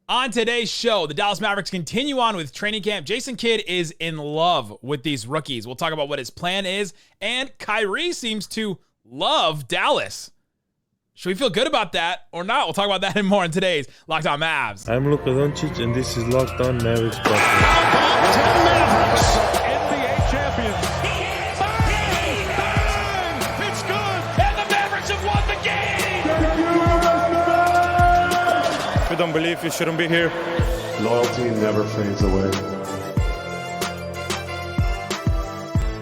On today's show, the Dallas Mavericks continue on with training camp. Jason Kidd is in love with these rookies. We'll talk about what his plan is, and Kyrie seems to love Dallas. Should we feel good about that or not? We'll talk about that and more in today's Locked On Mavs. I'm Luka Doncic, and this is Locked On Mavericks podcast. Mavericks, NBA champions. Bang! It's good, and the Mavericks have won the game. If you don't believe, you shouldn't be here. Loyalty never fades away.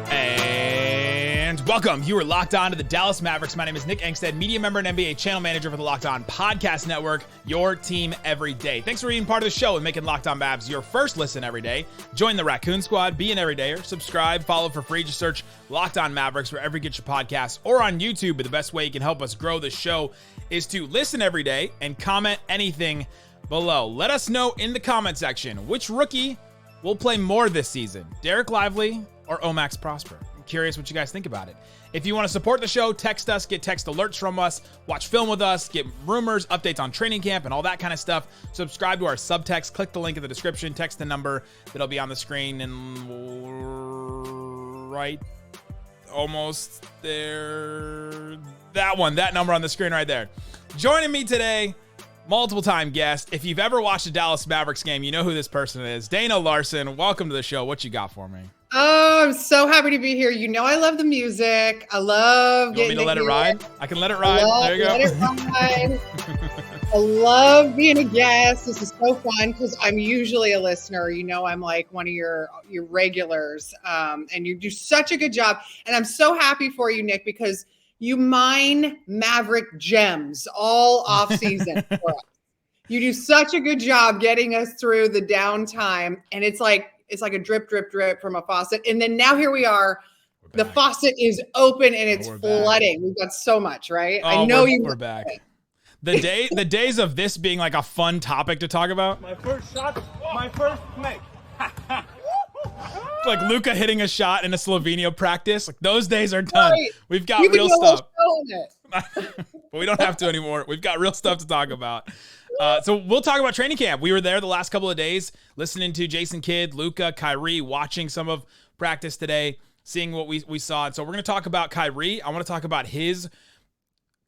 And welcome. You are locked on to the Dallas Mavericks. My name is Nick Angstadt, media member and NBA channel manager for the Locked On Podcast Network, your team every day. Thanks for being part of the show and making Locked On Mavs your first listen every day. Join the Raccoon Squad, be an everydayer, subscribe, follow for free. Just search Locked On Mavericks wherever you get your podcasts or on YouTube. But the best way you can help us grow the show is to listen every day and comment anything below. Let us know in the comment section which rookie will play more this season, Dereck Lively or Omax Prosper. I'm curious what you guys think about it. If you want to support the show, text us, get text alerts from us, watch film with us, get rumors, updates on training camp, and all that kind of stuff. Subscribe to our subtext. Click the link in the description. Text the number that'll be on the screen and right almost there. That number on the screen right there. Joining me today, multiple-time guest. If you've ever watched a Dallas Mavericks game, you know who this person is. Dana Larson, welcome to the show. What you got for me? Oh, I'm so happy to be here. You know I love the music. I love getting to let it ride? I can let it ride. There you go. Let it ride. I love being a guest. This is so fun because I'm usually a listener. You know, I'm like one of your regulars, and you do such a good job. And I'm so happy for you, Nick, because you mine Maverick gems all off season for us. You do such a good job getting us through the downtime, and it's like a drip, drip, drip from a faucet. And then now here we are. The faucet is open and it's flooding. Back. We've got so much, right? Oh, I know we're back. The days of this being like a fun topic to talk about. My first shot, my first play. Like Luka hitting a shot in a Slovenia practice. Like those days are done. Right. We've got real stuff. But we don't have to anymore. We've got real stuff to talk about. So we'll talk about training camp. We were there the last couple of days, listening to Jason Kidd, Luka, Kyrie, watching some of practice today, seeing what we saw. And so we're going to talk about Kyrie. I want to talk about his,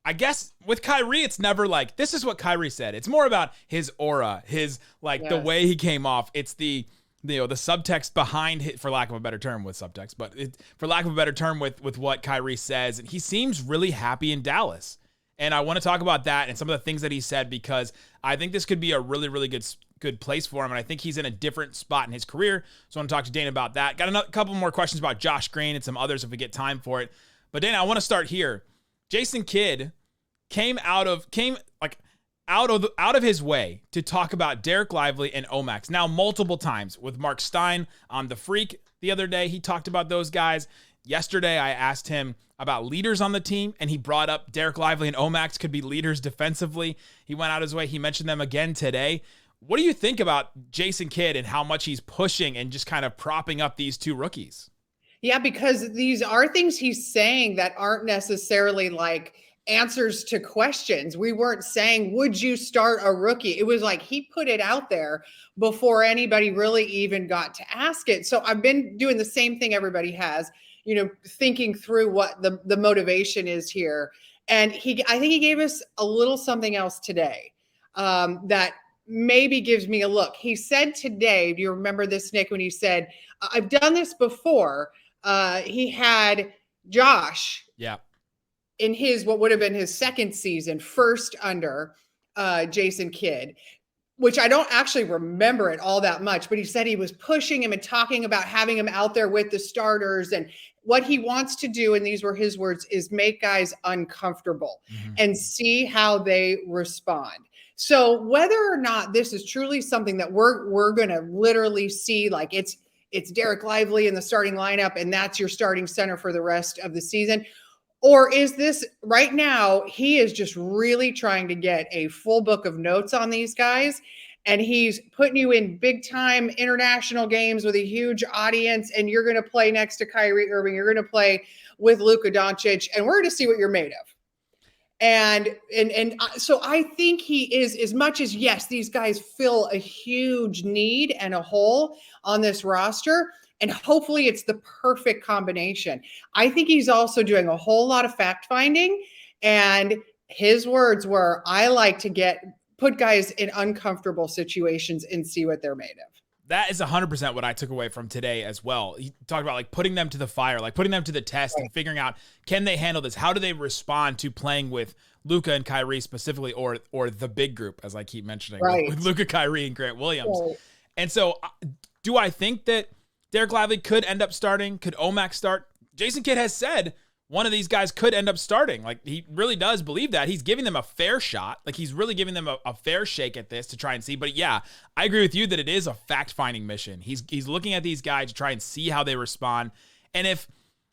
I guess with Kyrie, it's never like, this is what Kyrie said. It's more about his aura, his the way he came off. It's the subtext behind it, for lack of a better term with subtext, but for lack of a better term with what Kyrie says. And he seems really happy in Dallas. And I want to talk about that and some of the things that he said, because I think this could be a really, really good place for him. And I think he's in a different spot in his career. So I want to talk to Dana about that. Got a couple more questions about Josh Green and some others if we get time for it. But Dana, I want to start here. Jason Kidd came out of his way to talk about Dereck Lively and Omax. Now, multiple times with Mark Stein on The Freak the other day. He talked about those guys. Yesterday, I asked him about leaders on the team, and he brought up Dereck Lively and Omax could be leaders defensively. He went out his way. He mentioned them again today. What do you think about Jason Kidd and how much he's pushing and just kind of propping up these two rookies? Yeah, because these are things he's saying that aren't necessarily like answers to questions. We weren't saying, would you start a rookie? It was like he put it out there before anybody really even got to ask it. So I've been doing the same thing everybody has, thinking through what the motivation is here. And I think he gave us a little something else today that maybe gives me a look. He said today, do you remember this, Nick, when he said, I've done this before. He had Josh. Yeah. In what would have been his second season, first under Jason Kidd, which I don't actually remember it all that much, but he said he was pushing him and talking about having him out there with the starters. And what he wants to do, and these were his words, is make guys uncomfortable and see how they respond. So whether or not this is truly something that we're going to literally see, like it's Dereck Lively in the starting lineup and that's your starting center for the rest of the season, or is this right now, he is just really trying to get a full book of notes on these guys, and he's putting you in big time international games with a huge audience, and you're going to play next to Kyrie Irving. You're going to play with Luka Doncic, and we're going to see what you're made of. So I think he is, as much as, yes, these guys fill a huge need and a hole on this roster, and hopefully it's the perfect combination. I think he's also doing a whole lot of fact finding, and his words were, I like to put guys in uncomfortable situations and see what they're made of. That is 100% what I took away from today as well. He talked about like putting them to the fire, like putting them to the test and figuring out, can they handle this? How do they respond to playing with Luka and Kyrie specifically, or the big group, as I keep mentioning, with Luka, Kyrie, and Grant Williams. Right. And so do I think that Dereck Lively could end up starting? Could Omax start? Jason Kidd has said one of these guys could end up starting. Like, he really does believe that. He's giving them a fair shot. Like, he's really giving them a fair shake at this to try and see. But yeah, I agree with you that it is a fact-finding mission. He's looking at these guys to try and see how they respond. And if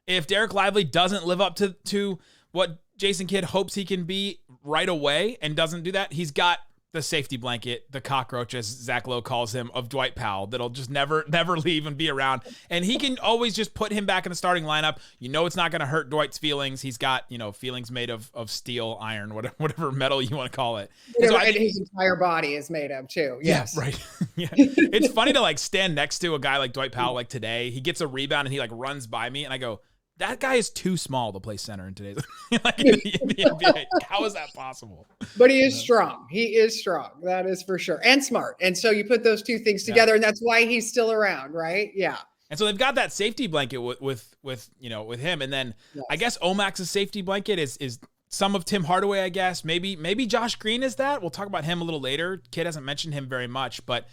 Dereck Lively doesn't live up to what Jason Kidd hopes he can be right away and doesn't do that, he's got the safety blanket, the cockroach, as Zach Lowe calls him, of Dwight Powell that'll just never leave and be around. And he can always just put him back in the starting lineup. You know, it's not going to hurt Dwight's feelings. He's got, feelings made of steel, iron, whatever metal you want to call it. And his entire body is made of too. Yes. Yeah, right. Yeah. It's funny to like stand next to a guy like Dwight Powell, like today. He gets a rebound and he like runs by me and I go, that guy is too small to play center in today's like in the NBA. How is that possible? But he is strong. He is strong. That is for sure. And smart. And so you put those two things together, and that's why he's still around, right? Yeah. And so they've got that safety blanket with him. And then I guess Omax's safety blanket is some of Tim Hardaway, I guess. Maybe Josh Green is that. We'll talk about him a little later. Kid hasn't mentioned him very much, but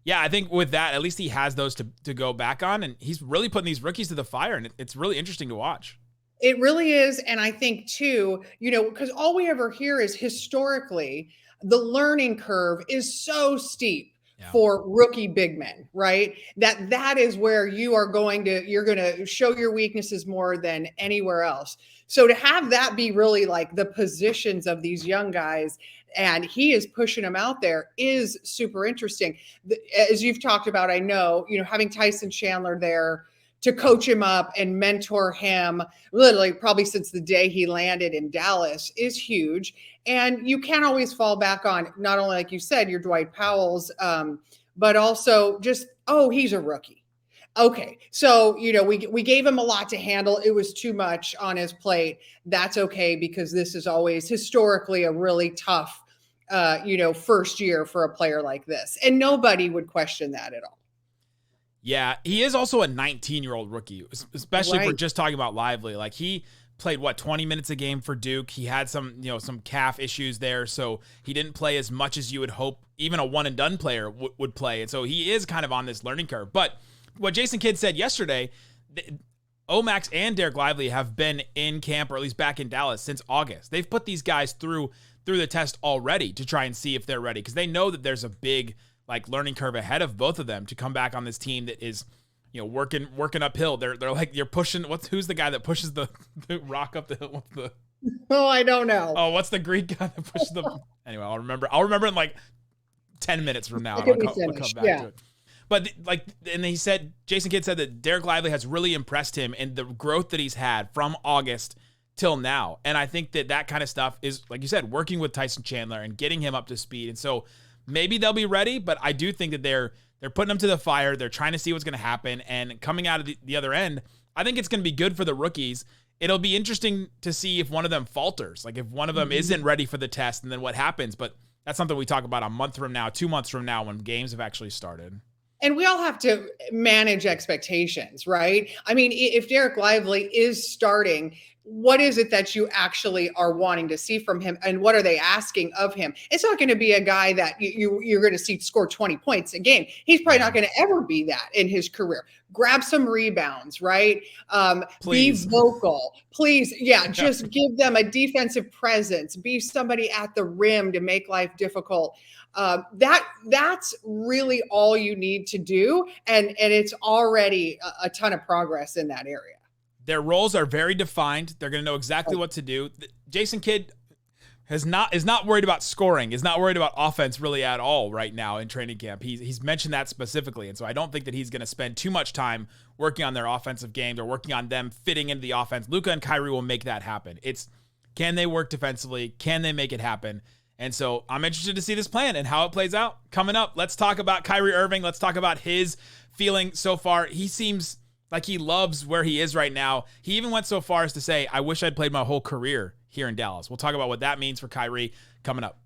yeah, I think with that, at least he has those to go back on, and he's really putting these rookies to the fire, and it's really interesting to watch. It really is, and I think too, because all we ever hear is historically the learning curve is so steep for rookie big men, right? That is where you're going to show your weaknesses more than anywhere else. So to have that be really like the positions of these young guys, and he is pushing them out there, is super interesting. As you've talked about, I know, having Tyson Chandler there to coach him up and mentor him, literally probably since the day he landed in Dallas, is huge. And you can't always fall back on, not only, like you said, your Dwight Powell's, but also just, he's a rookie. Okay, so, we gave him a lot to handle. It was too much on his plate. That's okay, because this is always historically a really tough, first year for a player like this. And nobody would question that at all. Yeah, he is also a 19-year-old rookie, especially if we're just talking about Lively. Like, he played, 20 minutes a game for Duke. He had some calf issues there, so he didn't play as much as you would hope even a one-and-done player would play. And so he is kind of on this learning curve. But what Jason Kidd said yesterday, Omax and Dereck Lively have been in camp, or at least back in Dallas, since August. They've put these guys through the test already to try and see if they're ready, because they know that there's a big learning curve ahead of both of them to come back on this team that is working uphill. They're like, you're pushing. Who's the guy that pushes the rock up the hill? What's the? Oh, I don't know. Oh, what's the Greek guy that pushes the? Anyway, I'll remember in like 10 minutes from now. I'll come back to it. But and Jason Kidd said that Dereck Lively has really impressed him in the growth that he's had from August till now. And I think that kind of stuff is, like you said, working with Tyson Chandler and getting him up to speed. And so maybe they'll be ready, but I do think that they're putting them to the fire. They're trying to see what's going to happen. And coming out of the other end, I think it's going to be good for the rookies. It'll be interesting to see if one of them falters, like if one of them isn't ready for the test, and then what happens. But that's something we talk about a month from now, 2 months from now, when games have actually started. And we all have to manage expectations, right? I mean, if Dereck Lively is starting, what is it that you actually are wanting to see from him, and what are they asking of him? It's not going to be a guy that you're going to see score 20 points a game. He's probably not going to ever be that in his career. Grab some rebounds, right? Be vocal, please. Yeah, just give them a defensive presence. Be somebody at the rim to make life difficult. That's really all you need to do, and it's already a ton of progress in that area. Their roles are very defined. They're going to know exactly what to do. Jason Kidd is not worried about scoring, is not worried about offense really at all right now in training camp. He's mentioned that specifically, and so I don't think that he's going to spend too much time working on their offensive games or working on them fitting into the offense. Luka and Kyrie will make that happen. It's Can they work defensively? Can they make it happen? And so I'm interested to see this plan and how it plays out. Coming up, let's talk about Kyrie Irving. Let's talk about his feeling so far. He seems like he loves where he is right now. He even went so far as to say, I wish I'd played my whole career here in Dallas. We'll talk about what that means for Kyrie coming up.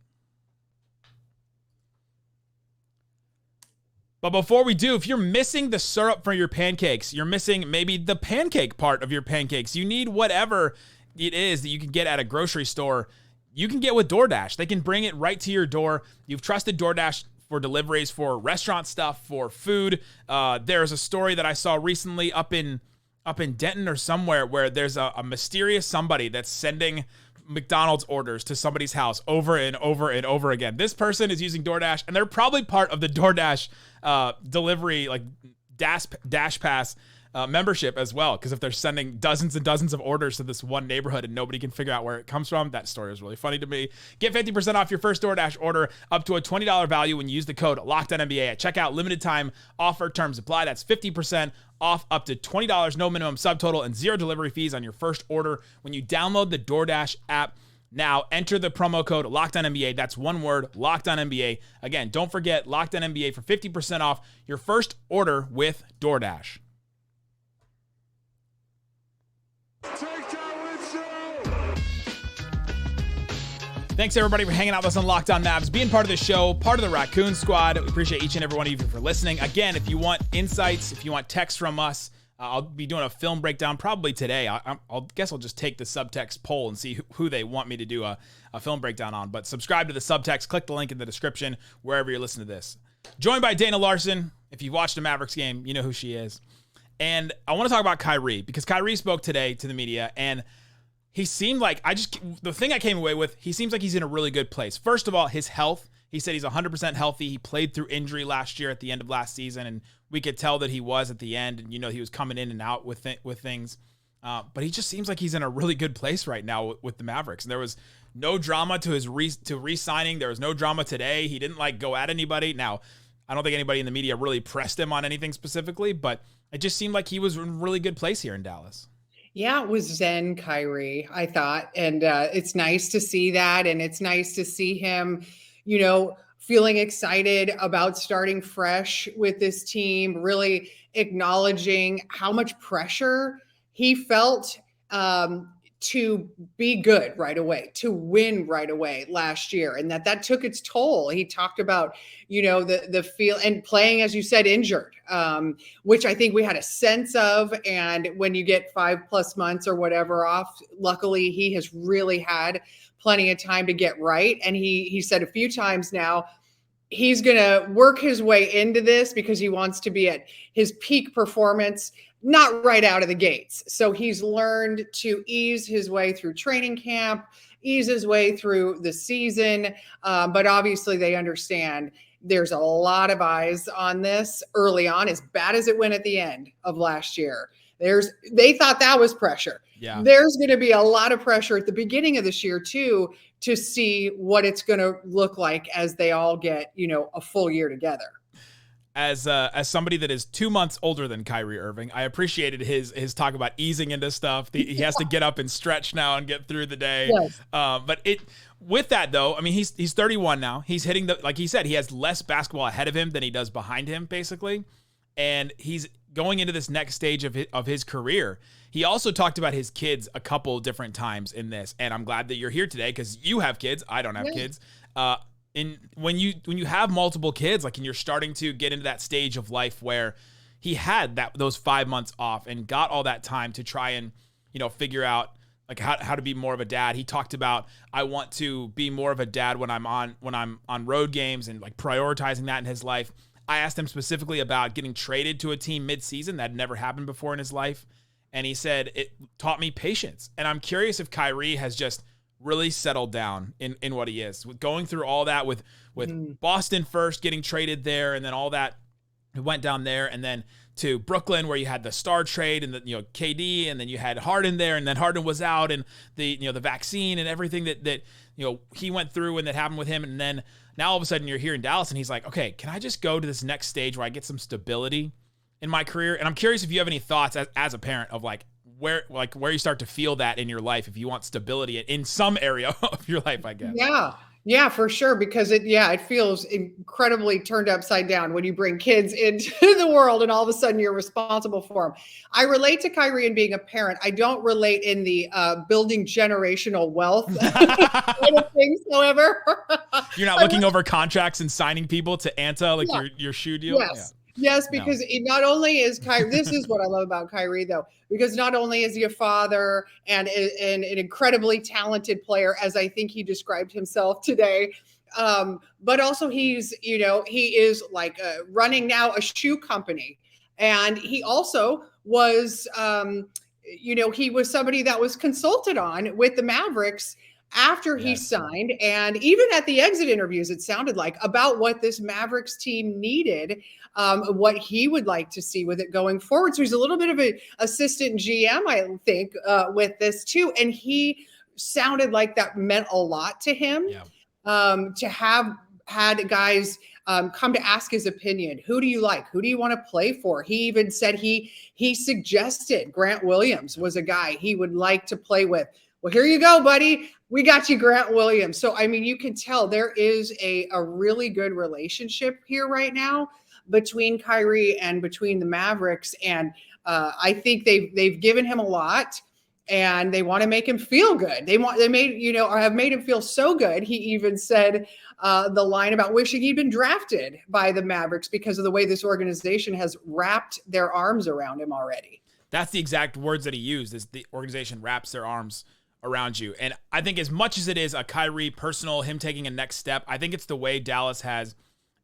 But before we do, if you're missing the syrup for your pancakes, you're missing maybe the pancake part of your pancakes, you need whatever it is that you can get at a grocery store, you can get with DoorDash. They can bring it right to your door. You've trusted DoorDash for deliveries, for restaurant stuff, for food. There's a story that I saw recently up in Denton or somewhere where there's a mysterious somebody that's sending McDonald's orders to somebody's house over and over and over again. This person is using DoorDash, and they're probably part of the DoorDash delivery, like Dash Pass membership as well, because if they're sending dozens and dozens of orders to this one neighborhood and nobody can figure out where it comes from, that story is really funny to me. Get 50% off your first DoorDash order up to a $20 value when you use the code LOCKEDONNBA at checkout. Limited time offer, terms apply. That's 50% off up to $20, no minimum subtotal, and 0 delivery fees on your first order when you download the DoorDash app. Now, enter the promo code LOCKEDONNBA. That's one word, LOCKEDONNBA. Again, don't forget LOCKEDONNBA for 50% off your first order with DoorDash. Thanks, everybody, for hanging out with us on Locked On Mavs, being part of the show, part of the Raccoon Squad. We appreciate each and every one of you for listening. Again, if you want insights, if you want text from us, I'll be doing a film breakdown probably today. I'll guess I'll just take the subtext poll and see who they want me to do a film breakdown on. But subscribe to the subtext. Click the link in the description wherever you're listening to this. Joined by Dana Larson. If you've watched a Mavericks game, you know who she is. And I want to talk about Kyrie, because Kyrie spoke today to the media, and he seemed like, the thing I came away with, he seems like he's in a really good place. First of all, his health. He said he's 100% healthy. He played through injury last year at the end of last season, and we could tell that he was at the end, and he was coming in and out with things. But he just seems like he's in a really good place right now with the Mavericks. And there was no drama to his re-signing. There was no drama today. He didn't go at anybody. Now, I don't think anybody in the media really pressed him on anything specifically, but it just seemed like he was in a really good place here in Dallas. Yeah, it was Zen Kyrie, I thought. And it's nice to see that. And it's nice to see him, feeling excited about starting fresh with this team, really acknowledging how much pressure he felt to be good right away, to win right away last year, and that took its toll. He talked about, the feel and playing, as you said, injured, which I think we had a sense of. And when you get 5+ months or whatever off, luckily he has really had plenty of time to get right. And he said a few times now, he's going to work his way into this because he wants to be at his peak performance, not right out of the gates. So he's learned to ease his way through training camp, ease his way through the season. But obviously they understand there's a lot of eyes on this early on, as bad as it went at the end of last year. They thought that was pressure. Yeah. There's going to be a lot of pressure at the beginning of this year too, to see what it's going to look like as they all get, a full year together. As somebody that is 2 months older than Kyrie Irving, I appreciated his talk about easing into stuff. He has to get up and stretch now and get through the day. Yes. But with that though, I mean, he's 31 now. He's hitting like he said, he has less basketball ahead of him than he does behind him, basically. And he's going into this next stage of his career. He also talked about his kids a couple different times in this, and I'm glad that you're here today because you have kids. I don't have kids. And when you have multiple kids, and you're starting to get into that stage of life where he had those 5 months off and got all that time to try and figure out how to be more of a dad. He talked about, I want to be more of a dad when I'm on road games and prioritizing that in his life. I asked him specifically about getting traded to a team mid-season. That had never happened before in his life. And he said, it taught me patience. And I'm curious if Kyrie has just really settled down in what he is. Going through all that with Boston first, getting traded there, and then all that went down there, and then to Brooklyn where you had the star trade and the KD, and then you had Harden there, and then Harden was out, and the vaccine and everything that he went through and that happened with him. And then now all of a sudden you're here in Dallas and he's like, okay, can I just go to this next stage where I get some stability in my career? And I'm curious if you have any thoughts as a parent of where you start to feel that in your life if you want stability in some area of your life, I guess. Yeah, for sure. Because it feels incredibly turned upside down when you bring kids into the world and all of a sudden you're responsible for them. I relate to Kyrie and being a parent. I don't relate in the building generational wealth kind of things, however. You're not looking over contracts and signing people to Anta, your shoe deal? Yes. Yeah. Yes, because not only is Kyrie, this is what I love about Kyrie, though, because not only is he a father and an incredibly talented player, as I think he described himself today, but also he is like running now a shoe company. And he also was, he was somebody that was consulted on with the Mavericks after he signed. And even at the exit interviews, it sounded like about what this Mavericks team needed, what he would like to see with it going forward. So he's a little bit of an assistant GM, I think, with this too. And he sounded like that meant a lot to him, to have had guys come to ask his opinion. Who do you like? Who do you want to play for? He even said he suggested Grant Williams was a guy he would like to play with. Well, here you go, buddy. We got you, Grant Williams. So, I mean, you can tell there is a really good relationship here right now between Kyrie and between the Mavericks. And I think they've given him a lot and they want to make him feel good. Have made him feel so good. He even said the line about wishing he'd been drafted by the Mavericks because of the way this organization has wrapped their arms around him already. That's the exact words that he used, is the organization wraps their arms around you. And I think as much as it is a Kyrie personal, him taking a next step, I think it's the way Dallas has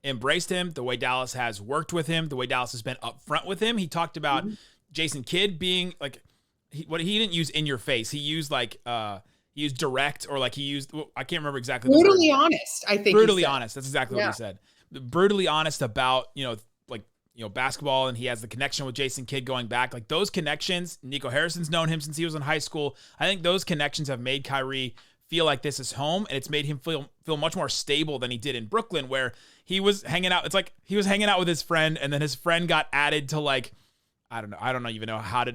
embraced him, the way Dallas has worked with him, the way Dallas has been upfront with him. He talked about Jason Kidd being like, he didn't use in your face. He used he used direct, or like he used, I can't remember exactly. Brutally honest, I think. Brutally honest. That's exactly what he said. Brutally honest about, basketball, and he has the connection with Jason Kidd going back. Like those connections, Nico Harrison's known him since he was in high school. I think those connections have made Kyrie feel like this is home, and it's made him feel much more stable than he did in Brooklyn, where he was hanging out. It's like he was hanging out with his friend, and then his friend got added to I don't even know how to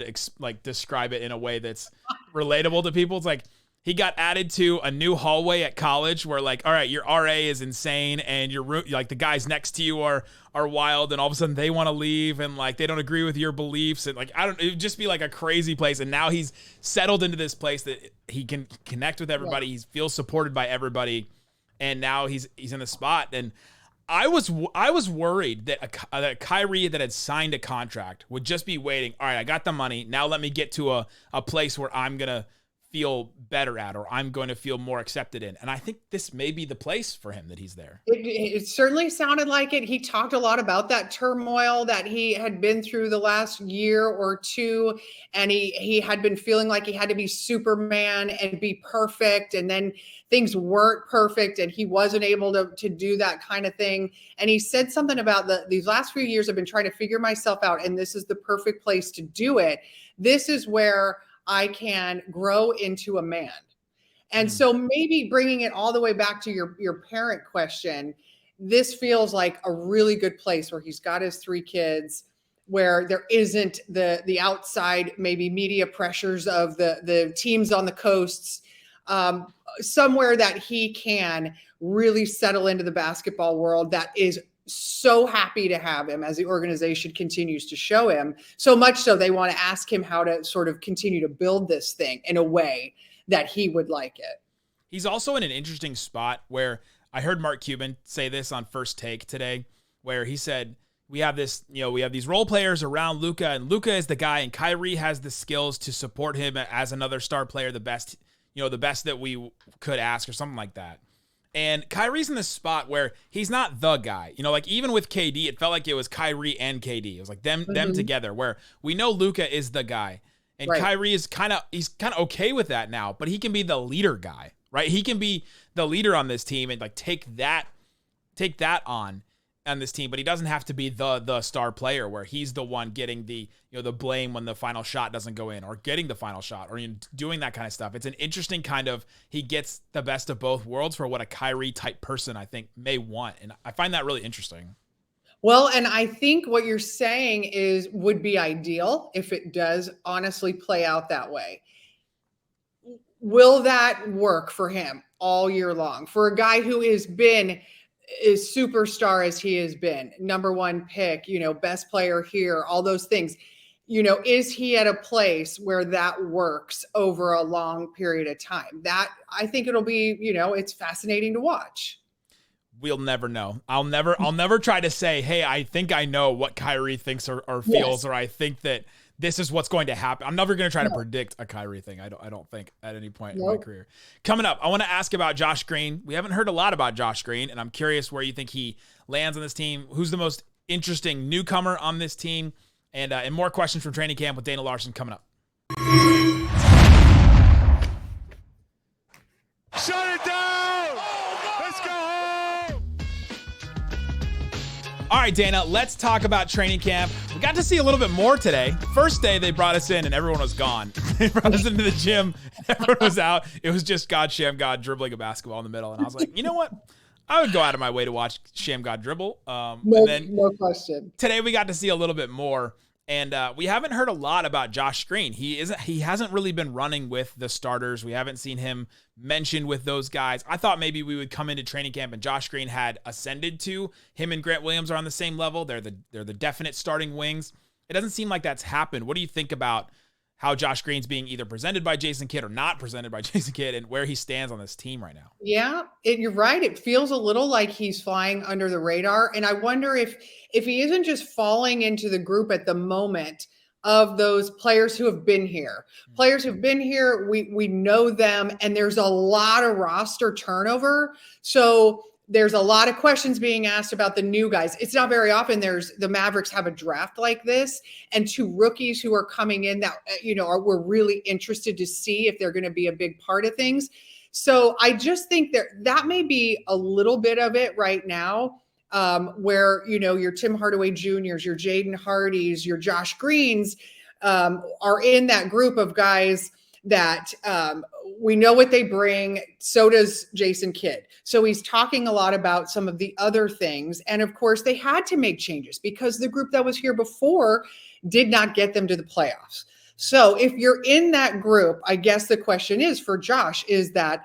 describe it in a way that's relatable to people. It's like he got added to a new hallway at college where all right, your RA is insane and the guys next to you are wild, and all of a sudden they want to leave and they don't agree with your beliefs, and it would just be like a crazy place. And now he's settled into this place that he can connect with everybody. He feels supported by everybody, and now he's in the spot. And I was worried that Kyrie that had signed a contract would just be waiting. All right, I got the money. Now let me get to a place where I'm going to feel better at, or I'm going to feel more accepted in. And I think this may be the place for him that he's there. It certainly sounded like it. He talked a lot about that turmoil that he had been through the last year or two. And he had been feeling like he had to be Superman and be perfect. And then things weren't perfect and he wasn't able to do that kind of thing. And he said something about these last few years I've been trying to figure myself out, and this is the perfect place to do it. This is where I can grow into a man. And so maybe bringing it all the way back to your parent question, this feels like a really good place where he's got his 3 kids, where there isn't the outside, maybe media pressures of the teams on the coasts, somewhere that he can really settle into the basketball world that is so happy to have him as the organization continues to show him. So much so they want to ask him how to sort of continue to build this thing in a way that he would like it. He's also in an interesting spot where I heard Mark Cuban say this on First Take today, where he said, we have these role players around Luka, and Luka is the guy, and Kyrie has the skills to support him as another star player, the best that we could ask, or something like that. And Kyrie's in this spot where he's not the guy. Even with KD, it felt like it was Kyrie and KD. It was like them together, where we know Luka is the guy. And right. Kyrie is kind of okay with that now, but he can be the leader guy, right? He can be the leader on this team and take that on this team, but he doesn't have to be the star player where he's the one getting the blame when the final shot doesn't go in, or getting the final shot, or doing that kind of stuff. It's an interesting kind of, he gets the best of both worlds for what a Kyrie type person I think may want. And I find that really interesting. Well, and I think what you're saying would be ideal if it does honestly play out that way. Will that work for him all year long? For a guy who has been as superstar as he has been, number one pick, best player here, all those things, is he at a place where that works over a long period of time? That I think it'll be, it's fascinating to watch. We'll never know. I'll never try to say, hey, I think I know what Kyrie thinks or feels, yes, or I think that this is what's going to happen. I'm never going to try to predict a Kyrie thing. I don't think at any point in my career. Coming up, I want to ask about Josh Green. We haven't heard a lot about Josh Green, and I'm curious where you think he lands on this team. Who's the most interesting newcomer on this team? And more questions from training camp with Dana Larson coming up. Shut it down! Let's go home! All right, Dana, let's talk about training camp. We got to see a little bit more today. First day, they brought us in and everyone was gone. They brought us into the gym. Everyone was out. It was just God, Sham God dribbling a basketball in the middle. And I was like, you know what? I would go out of my way to watch Sham God dribble. No question. Today, we got to see a little bit more. And we haven't heard a lot about Josh Green. He hasn't really been running with the starters. We haven't seen him mentioned with those guys. I thought maybe we would come into training camp and Josh Green had ascended to him and Grant Williams are on the same level. They're the definite starting wings. It doesn't seem like that's happened. What do you think about how Josh Green's being either presented by Jason Kidd or not presented by Jason Kidd and where he stands on this team right now? Yeah, you're right. It feels a little like he's flying under the radar. And I wonder if he isn't just falling into the group at the moment of those players who have been here. Players who've been here, we know them, and there's a lot of roster turnover. So there's a lot of questions being asked about the new guys. It's not very often the Mavericks have a draft like this and two rookies who are coming in that, we're really interested to see if they're going to be a big part of things. So I just think that may be a little bit of it right now, where, your Tim Hardaway Juniors, your Jaden Hardys, your Josh Greens are in that group of guys that we know what they bring. So does Jason Kidd. So he's talking a lot about some of the other things. And of course, they had to make changes because the group that was here before did not get them to the playoffs. So if you're in that group, I guess the question is for Josh, is that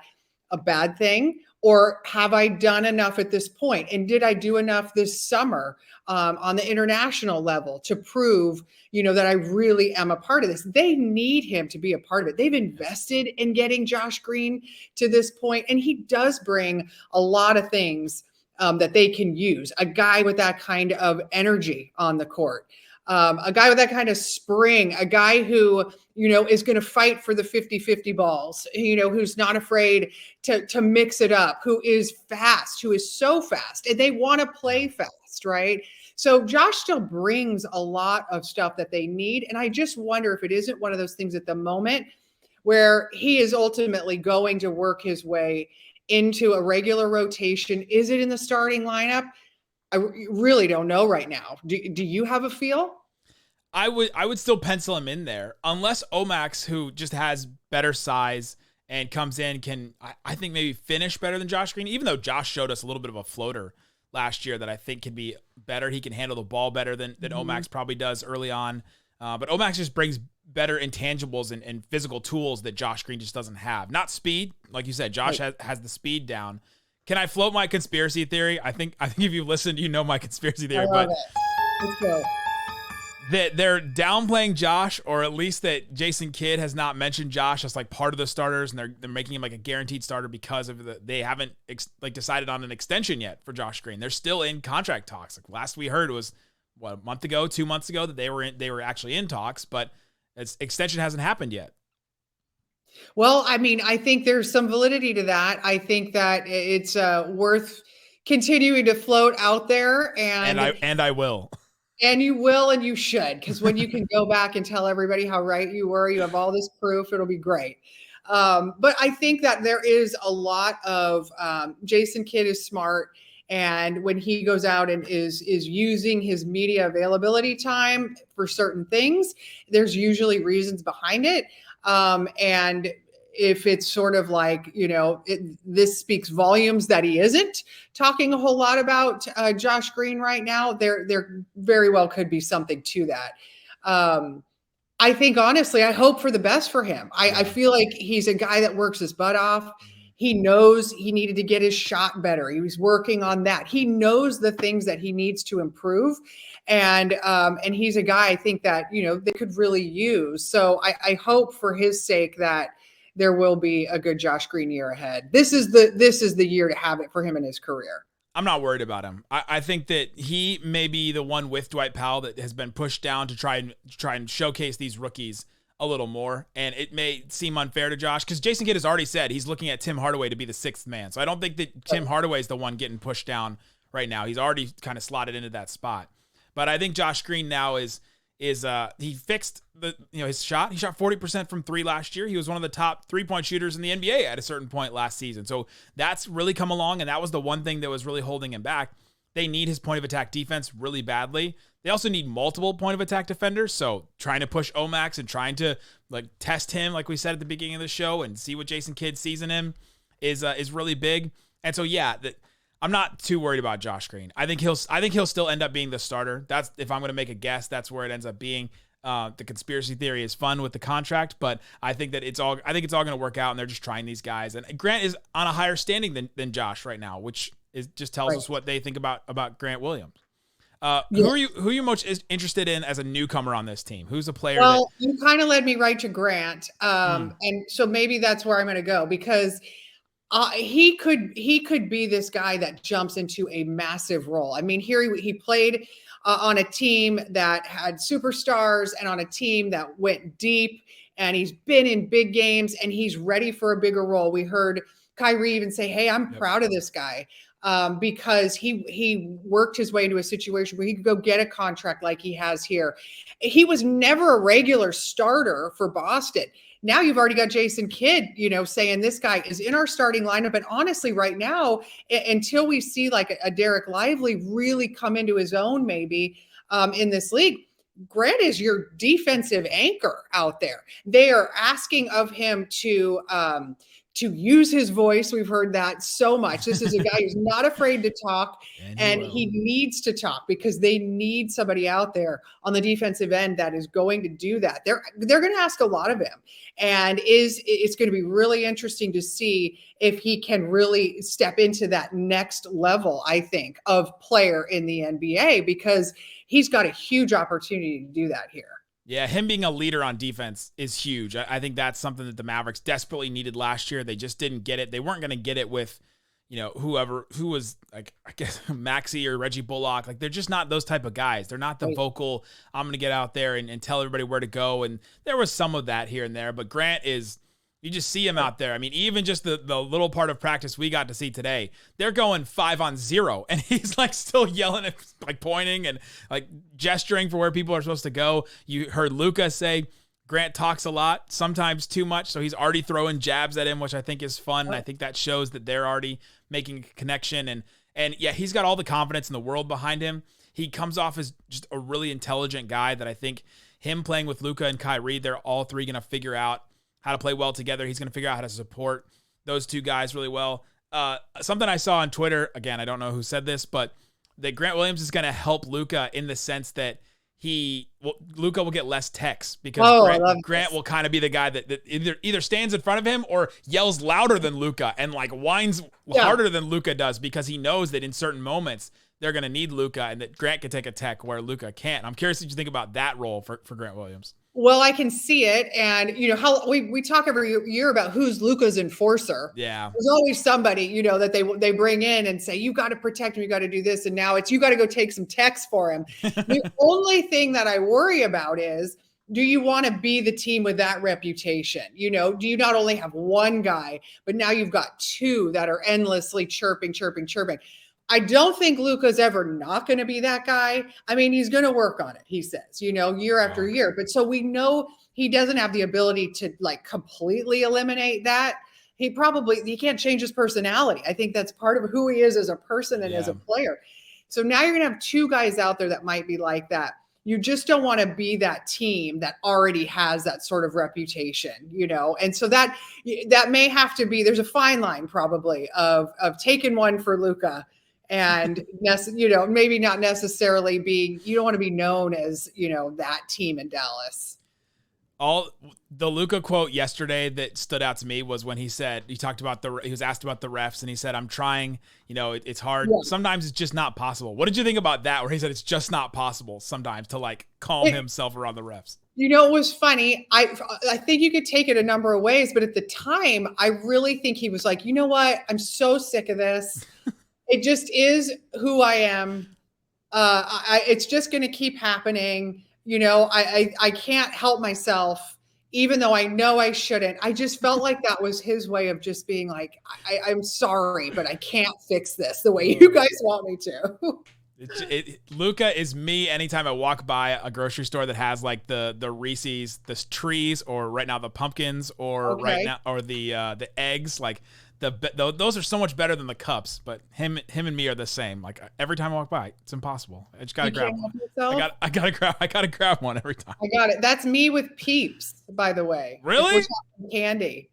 a bad thing? Or have I done enough at this point? And did I do enough this summer on the international level to prove, that I really am a part of this? They need him to be a part of it. They've invested in getting Josh Green to this point, and he does bring a lot of things that they can use. A guy with that kind of energy on the court. A guy with that kind of spring, a guy who, is going to fight for the 50-50 balls, who's not afraid to mix it up, who is fast, who is so fast, and they want to play fast, right? So Josh still brings a lot of stuff that they need. And I just wonder if it isn't one of those things at the moment where he is ultimately going to work his way into a regular rotation. Is it in the starting lineup? I really don't know right now. Do you have a feel? I would still pencil him in there unless Omax, who just has better size and comes in, can, I think, maybe finish better than Josh Green, even though Josh showed us a little bit of a floater last year that I think can be better. He can handle the ball better than Omax probably does early on. But Omax just brings better intangibles and physical tools that Josh Green just doesn't have. Not speed. Like you said, Josh has the speed down. Can I float my conspiracy theory? I think if you've listened, you know my conspiracy theory. I love it. Let's go. That they're downplaying Josh, or at least that Jason Kidd has not mentioned Josh as like part of the starters, and they're making him like a guaranteed starter because of they haven't decided on an extension yet for Josh Green. They're still in contract talks. Like last we heard was a month ago, 2 months ago that they were actually in talks, but extension hasn't happened yet. Well, I mean, I think there's some validity to that. I think that it's worth continuing to float out there, and I will. And you will, and you should, because when you can go back and tell everybody how right you were, you have all this proof, it'll be great. But I think that there is a lot of Jason Kidd is smart, and when he goes out and is using his media availability time for certain things, there's usually reasons behind it. And if it's sort of like, this speaks volumes that he isn't talking a whole lot about Josh Green right now. There very well could be something to that. I think, honestly, I hope for the best for him. I feel like he's a guy that works his butt off. He knows he needed to get his shot better. He was working on that. He knows the things that he needs to improve. And he's a guy I think that, they could really use. So I hope for his sake that there will be a good Josh Green year ahead. This is the year to have it for him in his career. I'm not worried about him. I think that he may be the one with Dwight Powell that has been pushed down to try and showcase these rookies a little more. And it may seem unfair to Josh because Jason Kidd has already said he's looking at Tim Hardaway to be the sixth man. So I don't think that Tim Hardaway is the one getting pushed down right now. He's already kind of slotted into that spot. But I think Josh Green now is he fixed his shot. He shot 40% from three last year. He was one of the top 3-point shooters in the NBA at a certain point last season. So that's really come along, and that was the one thing that was really holding him back. They need his point of attack defense really badly. They also need multiple point of attack defenders. So trying to push Omax and trying to test him, like we said at the beginning of the show, and see what Jason Kidd sees in him is really big. And so I'm not too worried about Josh Green. I think he'll still end up being the starter. That's, if I'm going to make a guess, that's where it ends up being. The conspiracy theory is fun with the contract, but I think it's all going to work out, and they're just trying these guys. And Grant is on a higher standing than Josh right now, which just tells us what they think about Grant Williams. Who are you most interested in as a newcomer on this team? Who's a player? Well, you kind of led me right to Grant, and so maybe that's where I'm going to go because. He could be this guy that jumps into a massive role. I mean, here he played on a team that had superstars and on a team that went deep, and he's been in big games and he's ready for a bigger role. We heard Kyrie even say, "Hey, I'm proud of this guy." Because he worked his way into a situation where he could go get a contract like he has here. He was never a regular starter for Boston. Now you've already got Jason Kidd, saying this guy is in our starting lineup. And honestly, right now, until we see like a Dereck Lively really come into his own, maybe in this league, Grant is your defensive anchor out there. They are asking of him to use his voice. We've heard that so much. This is a guy who's not afraid to talk, and he needs to talk because they need somebody out there on the defensive end that is going to do that. They're going to ask a lot of him, and it's going to be really interesting to see if he can really step into that next level, I think, of player in the NBA, because he's got a huge opportunity to do that here. Yeah, him being a leader on defense is huge. I think that's something that the Mavericks desperately needed last year. They just didn't get it. They weren't going to get it with, who was, like, I guess, Maxey or Reggie Bullock. Like, they're just not those type of guys. They're not the vocal, I'm going to get out there and tell everybody where to go. And there was some of that here and there. But Grant is, you just see him out there. I mean, even just the little part of practice we got to see today, they're going 5-on-0, and he's like still yelling at, like pointing and like gesturing for where people are supposed to go. You heard Luka say Grant talks a lot, sometimes too much, so he's already throwing jabs at him, which I think is fun. And I think that shows that they're already making a connection. And yeah, he's got all the confidence in the world behind him. He comes off as just a really intelligent guy that I think him playing with Luka and Kyrie, they're all three going to figure out how to play well together. He's going to figure out how to support those two guys really well. Something I saw on Twitter, again, I don't know who said this, but that Grant Williams is going to help Luka in the sense that Luka will get less texts because Grant will kind of be the guy that either stands in front of him or yells louder than Luka and like whines harder than Luka does, because he knows that in certain moments they're going to need Luka and that Grant can take a tech where Luka can't. I'm curious what you think about that role for Grant Williams. Well, I can see it. And, how we talk every year about who's Luka's enforcer. Yeah. There's always somebody, that they bring in and say, you got to protect him. You got to do this. And now it's, you got to go take some texts for him. The only thing that I worry about is, do you want to be the team with that reputation? Do you not only have one guy, but now you've got two that are endlessly chirping. I don't think Luka's ever not going to be that guy. I mean, he's going to work on it, he says, year after year. But so we know he doesn't have the ability to like completely eliminate that. He can't change his personality. I think that's part of who he is as a person and as a player. So now you're going to have two guys out there that might be like that. you just don't want to be that team that already has that sort of reputation, And so that may have to be, there's a fine line probably of taking one for Luka and, maybe not necessarily you don't want to be known as, that team in Dallas. The Luka quote yesterday that stood out to me was when he talked about he was asked about the refs and he said, I'm trying, it's hard. Yeah. Sometimes it's just not possible. What did you think about that? Where he said, it's just not possible sometimes to like calm himself around the refs. It was funny. I think you could take it a number of ways, but at the time I really think he was like, you know what? I'm so sick of this. It just is who I am. It's just going to keep happening. I can't help myself, even though I know I shouldn't. I just felt like that was his way of just being like, I'm sorry, but I can't fix this the way you guys want me to. Luka is me anytime I walk by a grocery store that has like the Reese's, the trees, or right now the pumpkins, or right now, or the eggs, like those are so much better than the cups, but him and me are the same. Like every time I walk by, it's impossible. I just gotta grab one. I gotta grab one every time. I got it. That's me with Peeps, by the way. Really? Candy.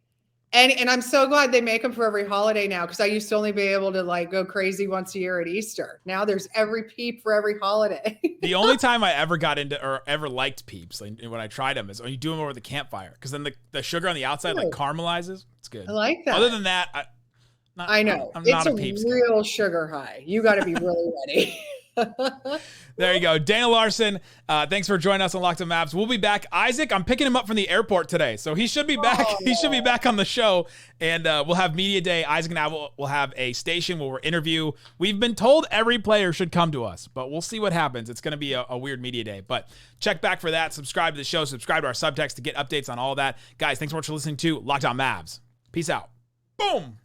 And I'm so glad they make them for every holiday now, because I used to only be able to like go crazy once a year at Easter. Now there's every Peep for every holiday. The only time I ever got into or ever liked Peeps, like, when I tried them, is when you do them over the campfire, because then the sugar on the outside like caramelizes. It's good. I like that. Other than that, I know I'm it's not a Peeps real sugar high. You got to be really ready. There you go. Dana Larson, thanks for joining us on Locked On Mavs. We'll be back. Isaac, I'm picking him up from the airport today, so he should be back. He should be back on the show, and we'll have Media Day. Isaac and I will have a station where we'll interview. We've been told every player should come to us, but we'll see what happens. It's going to be a weird Media Day, but check back for that. Subscribe to the show. Subscribe to our subtext to get updates on all that. Guys, thanks so much for listening to Locked On Mavs. Peace out. Boom.